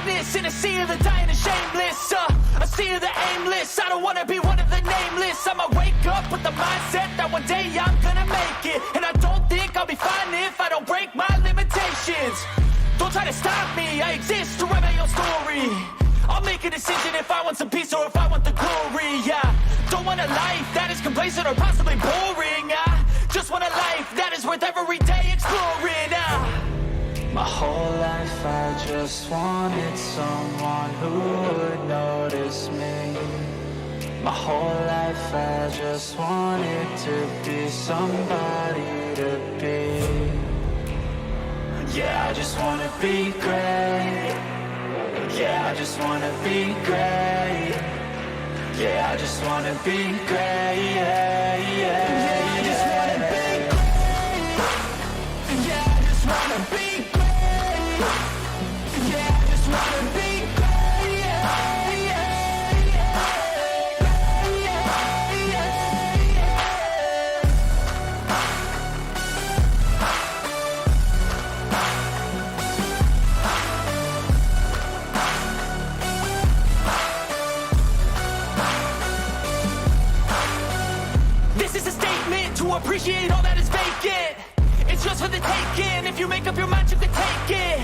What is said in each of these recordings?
greatness in a sea of the dying and shameless. A sea of the aimless. I don't wanna be one of the nameless. I'ma wake up with the mindset that one day I'm gonna make it. And I don't think I'll be fine if I don't break my limitations. Don't try to stop me, I exist to write my own story. I'll make a decision if I want some peace or if I want the glory. Yeah, don't want a life that is complacent or possibly boring. I just want a life that is worth every day exploring. My whole life I just wanted someone who would notice me. My whole life I just wanted to be somebody to be. Yeah, I just wanna be great. Yeah, I just wanna be great. Yeah, I just wanna be great. Yeah, yeah, I just wanna be great. Yeah, I just wanna be great. Yeah, I just wanna be great. Yeah, yeah, to appreciate all that is vacant. It's just for the taking. If you make up your mind, you can take it.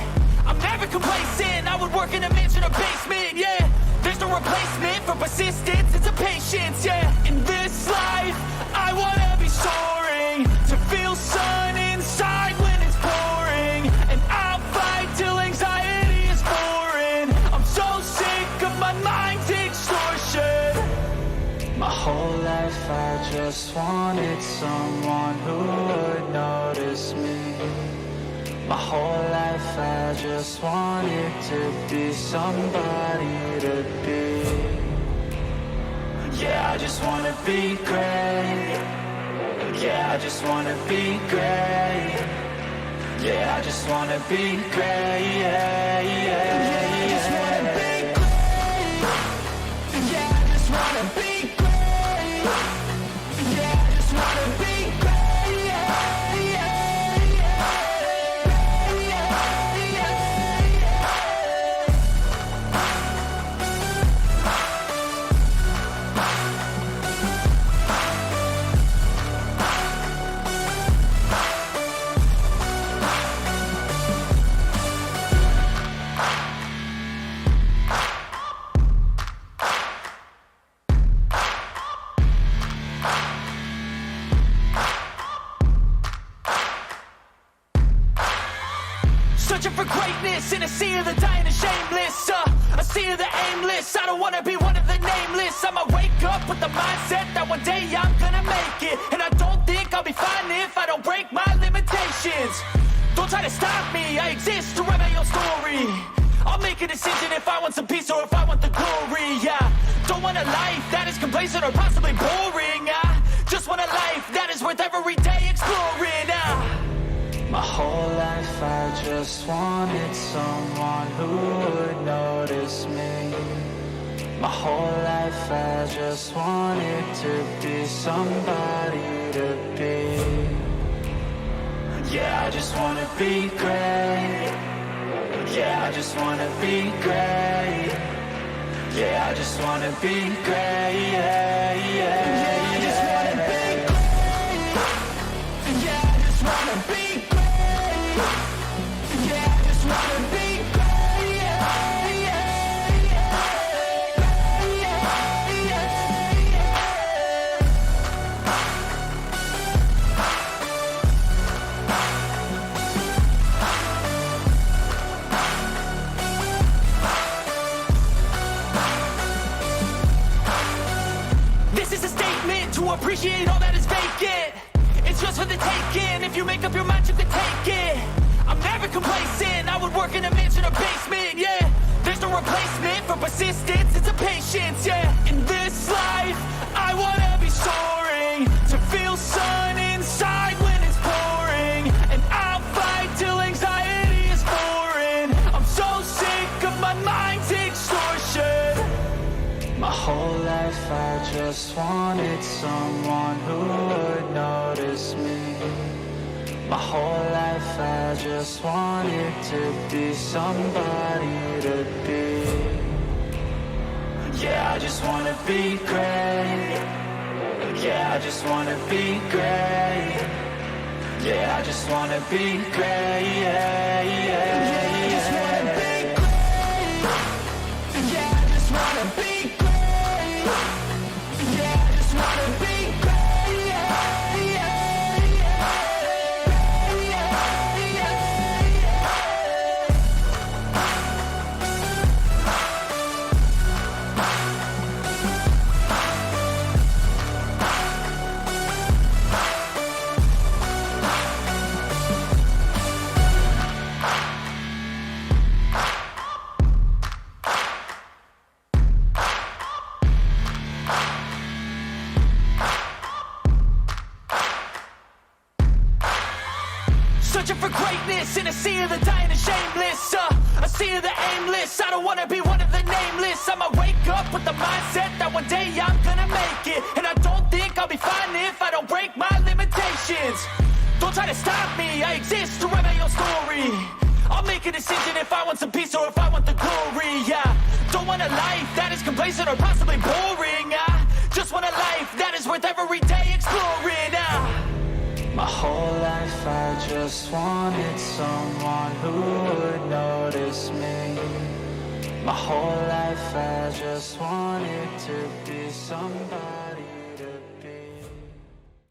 I'm never complacent. I would work in a mansion or basement, yeah. There's no replacement for persistence, it's a patience, yeah. In this life, I wanna be soaring, to feel sun inside when it's pouring. And I'll fight till anxiety is foreign. I'm so sick of my mind's extortion. My whole life I just wanted someone who would notice me. My whole life I just wanted to be somebody to be. Yeah, I just wanna be great. Yeah, I just wanna be great. Yeah, I just wanna be great. Yeah, yeah, yeah, I just wanna be great. Yeah, I just wanna be great. Yeah, I just wanna be great. Yeah, yeah, searching for greatness in a sea of the dying and shameless. A sea of the aimless. I don't wanna be one of the nameless. I'ma wake up with the mindset that one day I'm gonna make it. And I don't think I'll be fine if I don't break my limitations. Don't try to stop me, I exist to write my own story. I'll make a decision if I want some peace or if I want the glory. Yeah, don't want a life that is complacent or possibly boring. I just want a life that is worth every day exploring. My whole life I just wanted someone who would notice me. My whole life I just wanted to be somebody to be. Yeah, I just wanna be great. Yeah, I just wanna be great. Yeah, I just wanna be great. Yeah, yeah, yeah, I just wanna be great. Yeah, I just wanna be great. Yeah, I just wanna be great. Yeah, yeah, This is a statement to appreciate all that is vacant. It's just for the taking. If you make up your mind, you can take it. I'm never complacent. I would work in a mansion or basement, yeah. There's no replacement for persistence, it's a patience, yeah. In this life, I wanna be soaring, to feel sun inside when it's pouring. And I'll fight till anxiety is foreign. I'm so sick of my mind's extortion. My whole life I just wanted someone who would notice me. My whole life I just wanted to be somebody to be. just wanna be great. Yeah, I just wanna be great. Yeah, I just wanna be great. Yeah, yeah, yeah, I just wanna be great. Yeah, I just wanna be great. Yeah, I just wanna be great. Yeah, yeah, yeah, yeah, yeah, yeah. Searching for greatness in a sea of the dying and shameless, a sea of the aimless. I don't wanna be one of the nameless. I'ma wake up with the mindset that one day I'm gonna make it. And I don't think I'll be fine if I don't break my limitations. Don't try to stop me, I exist to write my own story. I'll make a decision if I want some peace or if I want the glory, yeah. Don't want a life that is complacent or possibly boring. I just want a life that is worth every day exploring. My whole life I just wanted someone who would notice me. My whole life I just wanted to be somebody.